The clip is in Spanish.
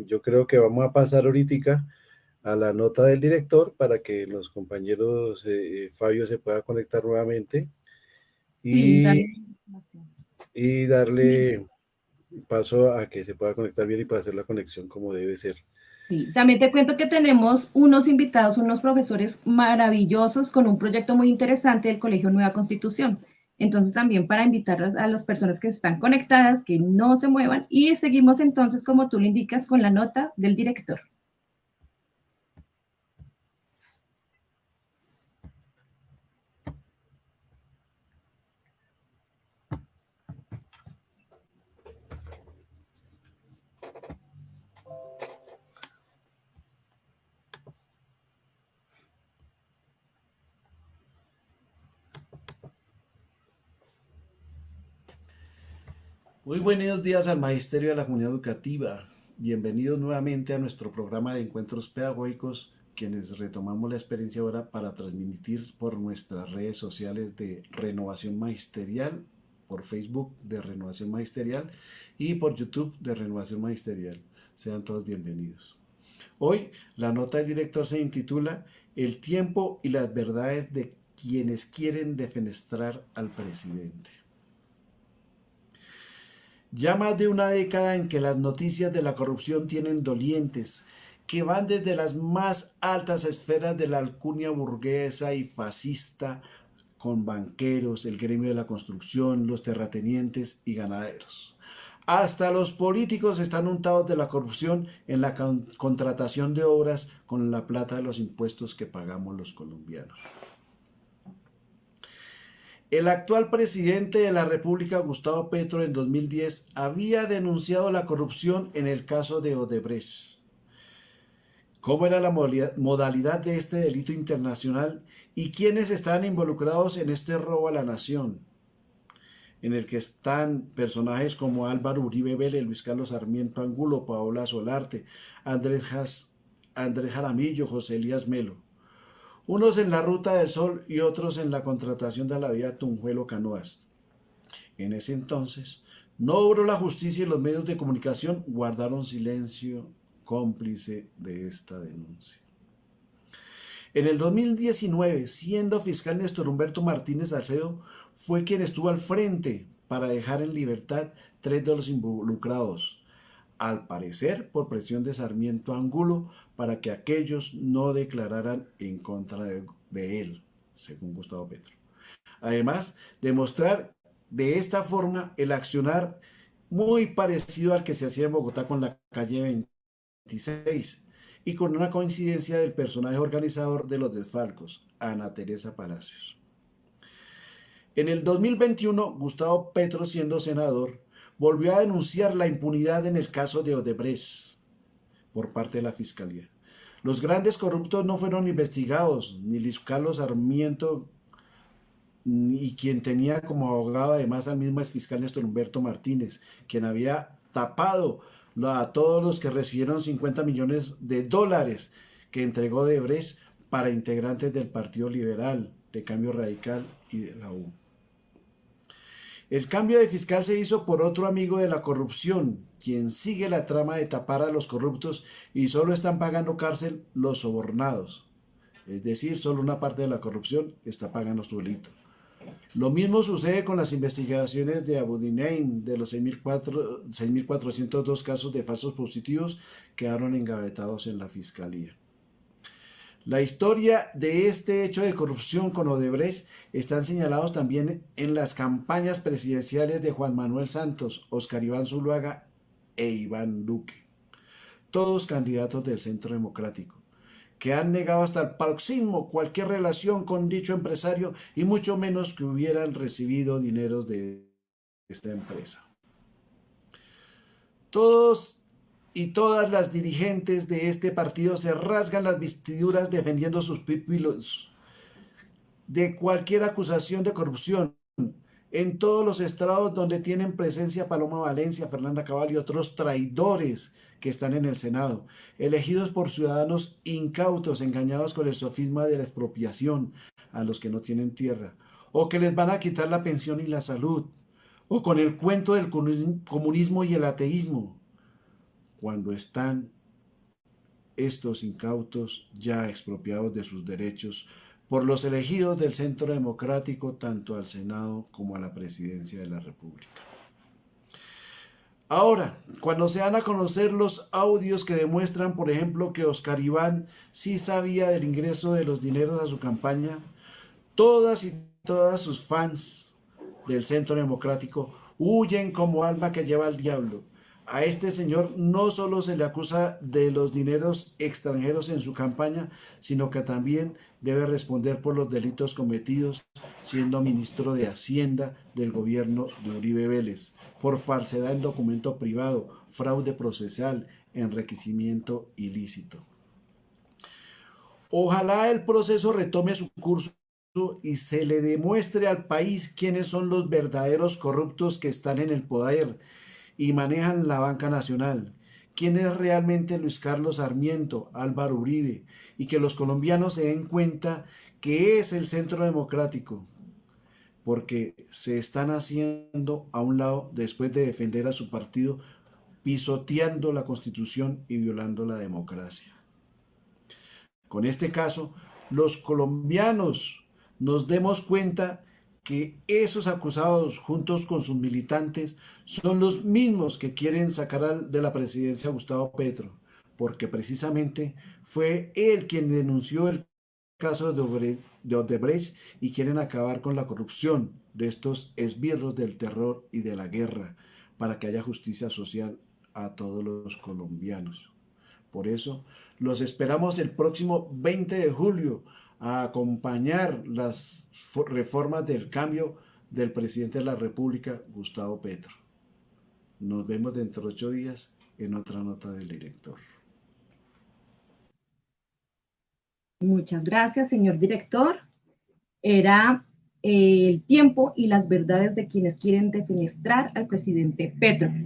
Yo creo que vamos a pasar ahorita a la nota del director para que los compañeros Fabio se pueda conectar nuevamente Sí, y, darle información. y darle paso a que se pueda conectar bien y pueda hacer la conexión como debe ser. Sí, también te cuento que tenemos unos invitados, unos profesores maravillosos con un proyecto muy interesante del Colegio Nueva Constitución. Entonces también para invitar a las personas que están conectadas, que no se muevan y seguimos entonces, como tú le indicas, con la nota del director. Muy buenos días al Magisterio de la Comunidad Educativa. Bienvenidos nuevamente a nuestro programa de encuentros pedagógicos, quienes retomamos la experiencia ahora para transmitir por nuestras redes sociales de Renovación Magisterial, por Facebook de Renovación Magisterial y por YouTube de Renovación Magisterial. Sean todos bienvenidos. Hoy la nota del director se intitula El tiempo y las verdades de quienes quieren defenestrar al presidente. Ya más de una década en que las noticias de la corrupción tienen dolientes, que van desde las más altas esferas de la alcurnia burguesa y fascista, con banqueros, el gremio de la construcción, los terratenientes y ganaderos. Hasta los políticos están untados de la corrupción en la contratación de obras con la plata de los impuestos que pagamos los colombianos. El actual presidente de la República, Gustavo Petro, en 2010 había denunciado la corrupción en el caso de Odebrecht. ¿Cómo era la modalidad de este delito internacional y quiénes están involucrados en este robo a la nación? En el que están personajes como Álvaro Uribe Vélez, Luis Carlos Sarmiento Angulo, Paola Solarte, Andrés Jaramillo, José Elías Melo. Unos en la Ruta del Sol y otros en la contratación de la vía Tunjuelo Canoas. En ese entonces, no obró la justicia y los medios de comunicación guardaron silencio cómplice de esta denuncia. En el 2019, siendo fiscal Néstor Humberto Martínez Salcedo, fue quien estuvo al frente para dejar en libertad 3 de los involucrados, al parecer por presión de Sarmiento Angulo para que aquellos no declararan en contra de él, según Gustavo Petro. Además, demostrar de esta forma el accionar muy parecido al que se hacía en Bogotá con la calle 26 y con una coincidencia del personaje organizador de los desfalcos, Ana Teresa Palacios. En el 2021, Gustavo Petro, siendo senador, volvió a denunciar la impunidad en el caso de Odebrecht por parte de la Fiscalía. Los grandes corruptos no fueron investigados, ni Luis Carlos Sarmiento, y quien tenía como abogado además al mismo exfiscal Néstor Humberto Martínez, quien había tapado a todos los que recibieron 50 millones de dólares que entregó Odebrecht para integrantes del Partido Liberal, de Cambio Radical y de la U. El cambio de fiscal se hizo por otro amigo de la corrupción, quien sigue la trama de tapar a los corruptos y solo están pagando cárcel los sobornados. Es decir, solo una parte de la corrupción está pagando su delito. Lo mismo sucede con las investigaciones de Abu Dinaim, de los 6.402 casos de falsos positivos que quedaron engavetados en la fiscalía. La historia de este hecho de corrupción con Odebrecht están señalados también en las campañas presidenciales de Juan Manuel Santos, Óscar Iván Zuluaga e Iván Duque, todos candidatos del Centro Democrático, que han negado hasta el paroxismo cualquier relación con dicho empresario y mucho menos que hubieran recibido dineros de esta empresa. Todos y todas las dirigentes de este partido se rasgan las vestiduras defendiendo sus pupilos de cualquier acusación de corrupción en todos los estrados donde tienen presencia Paloma Valencia, Fernanda Cabal y otros traidores que están en el Senado, elegidos por ciudadanos incautos, engañados con el sofisma de la expropiación a los que no tienen tierra, o que les van a quitar la pensión y la salud, o con el cuento del comunismo y el ateísmo, cuando están estos incautos ya expropiados de sus derechos por los elegidos del Centro Democrático, tanto al Senado como a la Presidencia de la República. Ahora, cuando se dan a conocer los audios que demuestran, por ejemplo, que Oscar Iván sí sabía del ingreso de los dineros a su campaña, todas y todas sus fans del Centro Democrático huyen como alma que lleva al diablo. A este señor no solo se le acusa de los dineros extranjeros en su campaña, sino que también debe responder por los delitos cometidos siendo ministro de Hacienda del gobierno de Uribe Vélez, por falsedad en documento privado, fraude procesal, enriquecimiento ilícito. Ojalá el proceso retome su curso y se le demuestre al país quiénes son los verdaderos corruptos que están en el poder y manejan la banca nacional, quién es realmente Luis Carlos Sarmiento, Álvaro Uribe, y que los colombianos se den cuenta que es el Centro Democrático, porque se están haciendo a un lado después de defender a su partido, pisoteando la Constitución y violando la democracia. Con este caso, los colombianos nos demos cuenta que esos acusados juntos con sus militantes son los mismos que quieren sacar de la presidencia a Gustavo Petro, porque precisamente fue él quien denunció el caso de Odebrecht y quieren acabar con la corrupción de estos esbirros del terror y de la guerra para que haya justicia social a todos los colombianos. Por eso los esperamos el próximo 20 de julio a acompañar las reformas del cambio del presidente de la República, Gustavo Petro. Nos vemos dentro de 8 días en otra nota del director. Muchas gracias, señor director. Era el tiempo y las verdades de quienes quieren defenestrar al presidente Petro.